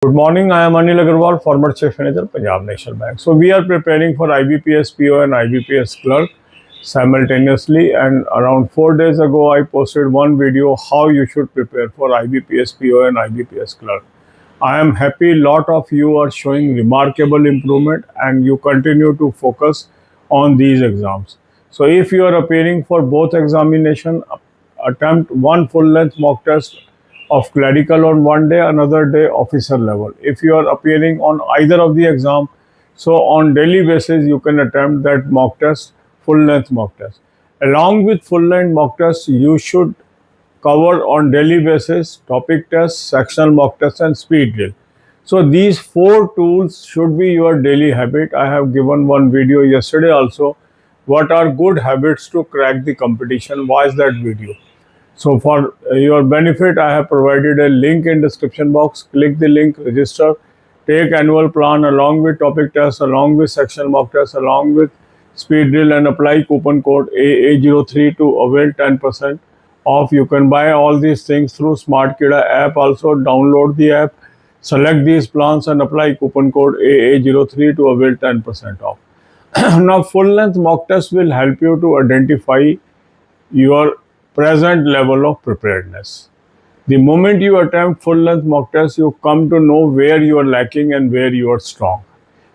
Good morning. I am Anil Agarwal, former Chief Manager, Punjab National Bank. So we are preparing for IBPS PO and IBPS clerk simultaneously. And around 4 days ago, I posted one video how you should prepare for IBPS PO and IBPS clerk. I am happy. Lot of you are showing remarkable improvement, and you continue to focus on these exams. So if you are appearing for both examination, attempt one full length mock test of clerical on one day, another day officer level. If you are appearing on either of the exam, so on daily basis you can attempt that mock test, full length mock test. Along with full length mock test, you should cover on daily basis topic test, sectional mock test, and speed drill. So these four tools should be your daily habit. I have given one video yesterday also. What are good habits to crack the competition? Watch that video. So for your benefit, I have provided a link in description box. Click the link, register, take annual plan along with topic test, along with sectional mock test, along with speed drill, and apply coupon code AA03 to avail 10% off. You can buy all these things through Smart Kida app. Also download the app, select these plans and apply coupon code AA03 to avail 10% off. Now full length mock test will help you to identify your present level of preparedness. The moment you attempt full length mock test, you come to know where you are lacking and where you are strong.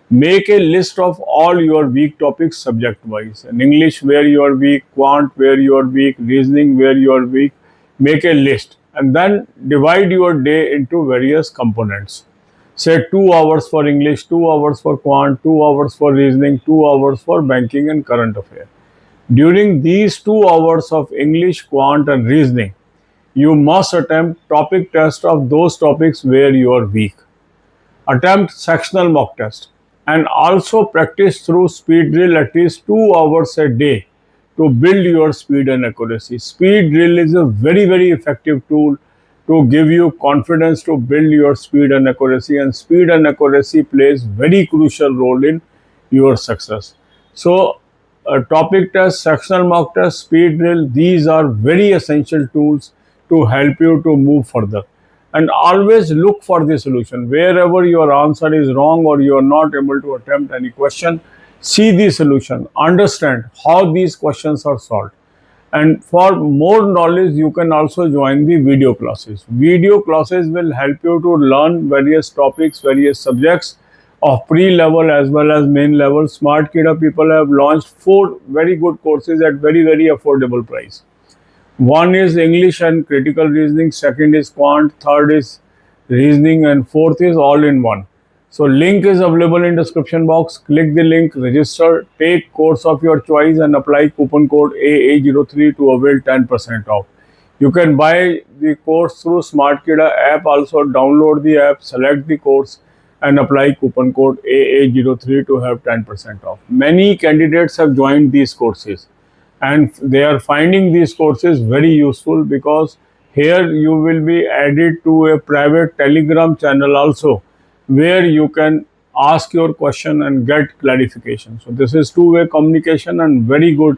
Make a list of all your weak topics subject wise. In English, where you are weak, quant, where you are weak, reasoning, where you are weak. Make a list and then divide your day into various components. Say 2 hours for English, 2 hours for quant, 2 hours for reasoning, 2 hours for banking and current affairs. During these 2 hours of English, quant, and reasoning, you must attempt topic test of those topics where you are weak. Attempt sectional mock test and also practice through speed drill at least 2 hours a day to build your speed and accuracy. Speed drill is a very effective tool to give you confidence to build your speed and accuracy, and speed and accuracy plays very crucial role in your success. So topic test, sectional mock test, speed drill, these are very essential tools to help you to move further. And always look for the solution. Wherever your answer is wrong or you are not able to attempt any question, see the solution, understand how these questions are solved. And for more knowledge, you can also join the video classes. Video classes will help you to learn various topics, various subjects of pre-level as well as main level. Smart Kida people have launched 4 very good courses at very affordable price. One is English and critical reasoning, second is quant, third is reasoning, and fourth is all in one. So link is available in description box. Click the link, register, take course of your choice and apply coupon code AA03 to avail 10% off. You can buy the course through Smart Kida app. Also download the app, select the course and apply coupon code AA03 to have 10% off. Many candidates have joined these courses and they are finding these courses very useful, because here you will be added to a private Telegram channel also, where you can ask your question and get clarification. So this is two-way communication and very good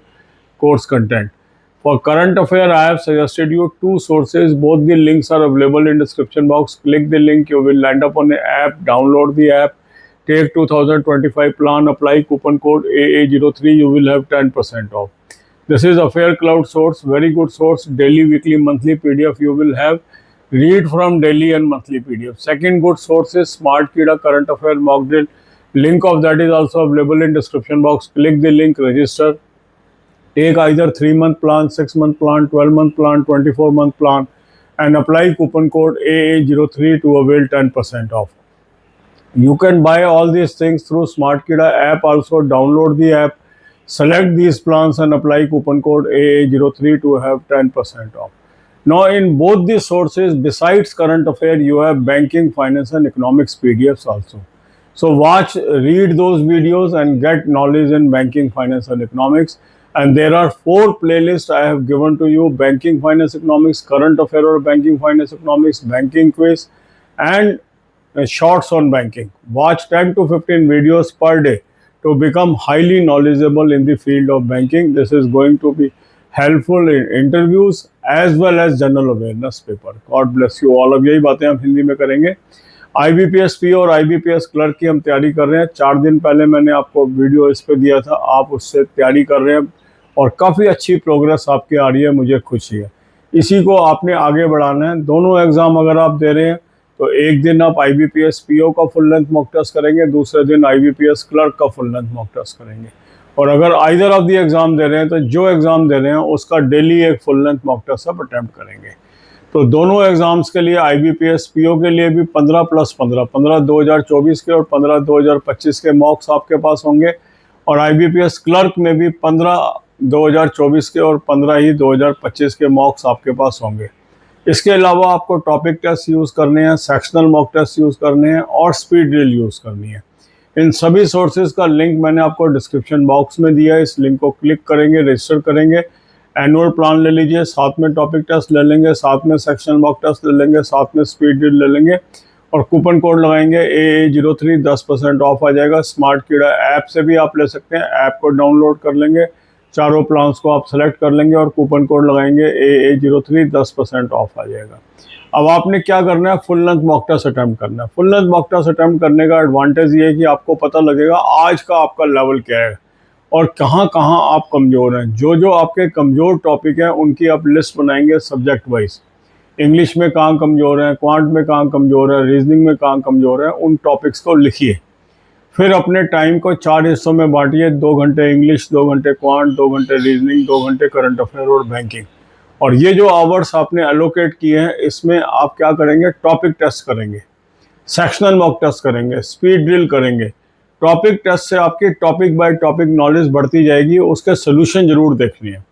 course content. For current affair, I have suggested you 2 sources. Both the links are available in description box. Click the link, you will land up on the app, download the app, take 2025 plan, apply coupon code AA03, you will have 10% off. This is Affair Cloud source, very good source, daily, weekly, monthly PDF you will have. Read from daily and monthly PDF. Second good source is Smart Kida current affair mock drill. Link of that is also available in description box. Click the link, register. Take either 3-month plan, 6-month plan, 12-month plan, 24-month plan and apply coupon code AA03 to avail 10% off. You can buy all these things through Smart Kida app. Also download the app, select these plans and apply coupon code AA03 to have 10% off. Now in both these sources, besides current affair, you have banking, finance and economics PDFs also. So read those videos and get knowledge in banking, finance and economics. And there are 4 playlists I have given to you: banking, finance, economics, current affair or banking, finance, economics, banking quiz and shorts on banking. Watch 10 to 15 videos per day to become highly knowledgeable in the field of banking. This is going to be helpful in interviews as well as general awareness paper. God bless you all. अब यही बातें हम हिंदी में करेंगे. IBPS PO और IBPS clerk की हम तैयारी कर रहे हैं। 4 दिन पहले मैंने आपको वीडियो इस पे दिया था, आप उससे तैयारी कर रहे हैं और काफ़ी अच्छी प्रोग्रेस आपकी आ रही है, मुझे खुशी है। इसी को आपने आगे बढ़ाना है। दोनों एग्ज़ाम अगर आप दे रहे हैं तो एक दिन आप IBPS पीओ का फुल लेंथ मॉक टेस्ट करेंगे, दूसरे दिन IBPS क्लर्क का फुल लेंथ मॉक टेस्ट करेंगे। और अगर आइदर ऑफ दी एग्ज़ाम दे रहे हैं तो जो एग्ज़ाम दे रहे हैं उसका डेली एक फुल लेंथ मॉक टेस्ट आप अटैम्प्ट करेंगे। तो दोनों एग्ज़ाम्स के लिए IBPS पीओ के लिए भी 15 + 15 15 2024 के और 15 2025 के मॉक्स आपके पास होंगे, और IBPS क्लर्क में भी 15 2024 के और 15 ही 2025 के मॉक्स आपके पास होंगे। इसके अलावा आपको टॉपिक टेस्ट यूज़ करने हैं, सेक्शनल मॉक टेस्ट यूज़ करने हैं और स्पीड ड्रिल यूज़ करनी है। इन सभी सोर्सेज का लिंक मैंने आपको डिस्क्रिप्शन बॉक्स में दिया है। इस लिंक को क्लिक करेंगे, रजिस्टर करेंगे, एनुअल प्लान ले लीजिए, साथ में टॉपिक टेस्ट ले लेंगे, साथ में सेक्शनल मॉक टेस्ट ले लेंगे, साथ में स्पीड ड्रिल ले लेंगे और कूपन कोड लगाएंगे AA03, 10% ऑफ आ जाएगा। स्मार्ट कीड़ा ऐप से भी आप ले सकते हैं, ऐप को डाउनलोड कर लेंगे, चारों प्लान्स को आप सेलेक्ट कर लेंगे और कूपन कोड लगाएंगे AA03, 10% ऑफ आ जाएगा। अब आपने क्या करना है, full length mock test attempt करना है। Full length mock test attempt करने का एडवांटेज ये है कि आपको पता लगेगा आज का आपका लेवल क्या है और कहाँ कहाँ आप कमज़ोर हैं। जो जो आपके कमज़ोर टॉपिक हैं उनकी आप लिस्ट बनाएंगे सब्जेक्ट वाइज। इंग्लिश में कहाँ कमज़ोर हैं, क्वांट में कहाँ कमज़ोर है, रीजनिंग में कहाँ कमज़ोर है, उन टॉपिक्स को लिखिए। फिर अपने टाइम को 4 हिस्सों में बांटिए, 2 घंटे इंग्लिश, 2 घंटे क्वांट, 2 घंटे रीजनिंग, 2 घंटे करंट अफेयर और बैंकिंग। और ये जो आवर्स आपने एलोकेट किए हैं इसमें आप क्या करेंगे, टॉपिक टेस्ट करेंगे, सेक्शनल मॉक टेस्ट करेंगे, स्पीड ड्रिल करेंगे। टॉपिक टेस्ट से आपकी टॉपिक बाय टॉपिक नॉलेज बढ़ती जाएगी, उसके सोल्यूशन जरूर देखनी है।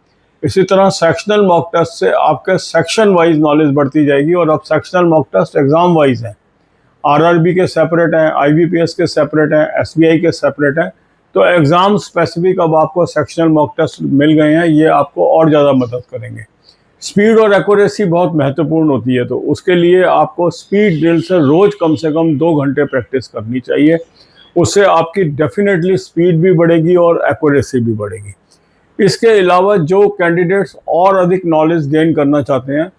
इसी तरह सेक्शनल मॉक टेस्ट से आपके सेक्शन वाइज नॉलेज बढ़ती जाएगी। और अब sectional mock test exam wise हैं, RRB के सेपरेट हैं, IBPS के सेपरेट हैं, SBI के सेपरेट हैं। तो एग्ज़ाम स्पेसिफिक अब आपको सेक्शनल मॉक टेस्ट मिल गए हैं, ये आपको और ज़्यादा मदद करेंगे। स्पीड और एक्यूरेसी बहुत महत्वपूर्ण होती है, तो उसके लिए आपको स्पीड ड्रिल से रोज़ कम से कम 2 घंटे प्रैक्टिस करनी चाहिए। उससे आपकी डेफिनेटली स्पीड भी बढ़ेगी और एक्यूरेसी भी बढ़ेगी। इसके अलावा जो कैंडिडेट्स और अधिक नॉलेज गेन करना चाहते हैं,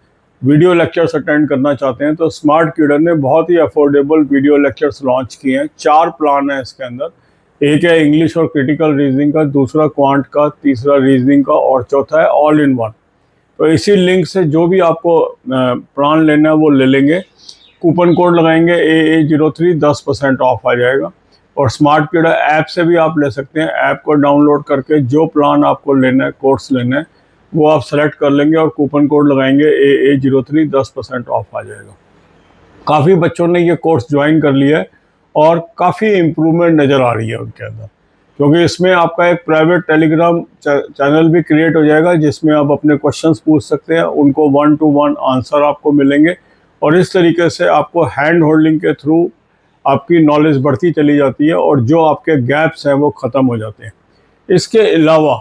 वीडियो लेक्चर्स अटेंड करना चाहते हैं, तो स्मार्ट कीडर ने बहुत ही अफोर्डेबल वीडियो लेक्चर्स लॉन्च किए हैं। 4 प्लान है इसके अंदर। एक है इंग्लिश और क्रिटिकल रीजनिंग का, दूसरा क्वांट का, तीसरा रीजनिंग का और चौथा है ऑल इन वन। तो इसी लिंक से जो भी आपको प्लान लेना है वो ले लेंगे, कूपन कोड लगाएंगे AA03, 10% ऑफ आ जाएगा। और स्मार्ट कीड़ा ऐप से भी आप ले सकते हैं। ऐप को डाउनलोड करके जो प्लान आपको लेना है, कोर्स लेना है, वो आप सेलेक्ट कर लेंगे और कूपन कोड लगाएंगे AA03, 10% ऑफ आ जाएगा। काफ़ी बच्चों ने ये कोर्स ज्वाइन कर लिया है और काफ़ी इम्प्रूवमेंट नज़र आ रही है उनके अंदर, क्योंकि इसमें आपका एक प्राइवेट टेलीग्राम चैनल भी क्रिएट हो जाएगा जिसमें आप अपने क्वेश्चंस पूछ सकते हैं, उनको 1-to-1 आंसर आपको मिलेंगे। और इस तरीके से आपको हैंड होल्डिंग के थ्रू आपकी नॉलेज बढ़ती चली जाती है और जो आपके गैप्स हैं वो ख़त्म हो जाते हैं। इसके अलावा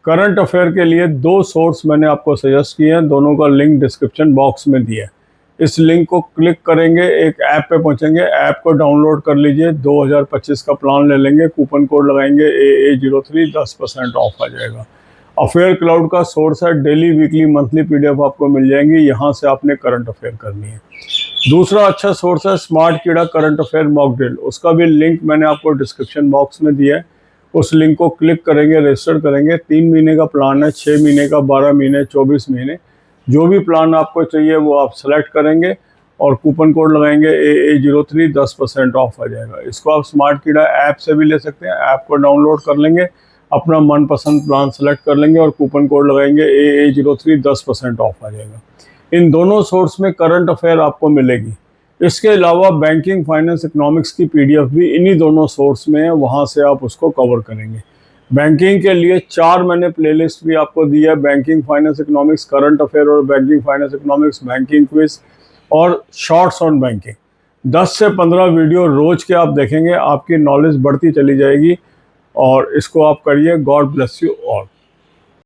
करंट अफेयर के लिए 2 सोर्स मैंने आपको सजेस्ट किए हैं, दोनों का लिंक डिस्क्रिप्शन बॉक्स में दिया है। इस लिंक को क्लिक करेंगे, एक ऐप पे पहुंचेंगे, ऐप को डाउनलोड कर लीजिए, 2025 का प्लान ले लेंगे, कूपन कोड लगाएंगे AA03, 10% ऑफ आ जाएगा। अफेयर क्लाउड का सोर्स है, डेली वीकली मंथली PDF आपको मिल जाएंगी, यहाँ से आपने करंट अफेयर करनी है। दूसरा अच्छा सोर्स है स्मार्ट कीड़ा करंट अफेयर मॉक ड्रिल, उसका भी लिंक मैंने आपको डिस्क्रिप्शन बॉक्स में दिया है। उस लिंक को क्लिक करेंगे, रजिस्टर करेंगे। 3 महीने का प्लान है, 6 महीने का, 12 महीने, 24 महीने, जो भी प्लान आपको चाहिए वो आप सेलेक्ट करेंगे और कूपन कोड लगाएंगे AA03, 10% ऑफ आ जाएगा। इसको आप स्मार्ट कीड़ा ऐप से भी ले सकते हैं। ऐप को डाउनलोड कर लेंगे, अपना मनपसंद प्लान सेलेक्ट कर लेंगे और कूपन कोड लगाएंगे AA03, 10% ऑफ आ जाएगा। इन दोनों सोर्स में करंट अफेयर आपको मिलेगी। इसके अलावा बैंकिंग, फाइनेंस, इकोनॉमिक्स की PDF भी इन्हीं दोनों सोर्स में है, वहाँ से आप उसको कवर करेंगे। बैंकिंग के लिए 4 मैंने प्लेलिस्ट भी आपको दी है, banking, finance, economics, current affair और banking, finance, economics, banking quiz और शॉर्ट्स ऑन बैंकिंग। 10 से 15 वीडियो रोज के आप देखेंगे, आपकी नॉलेज बढ़ती चली जाएगी और इसको आप करिए। God bless you all.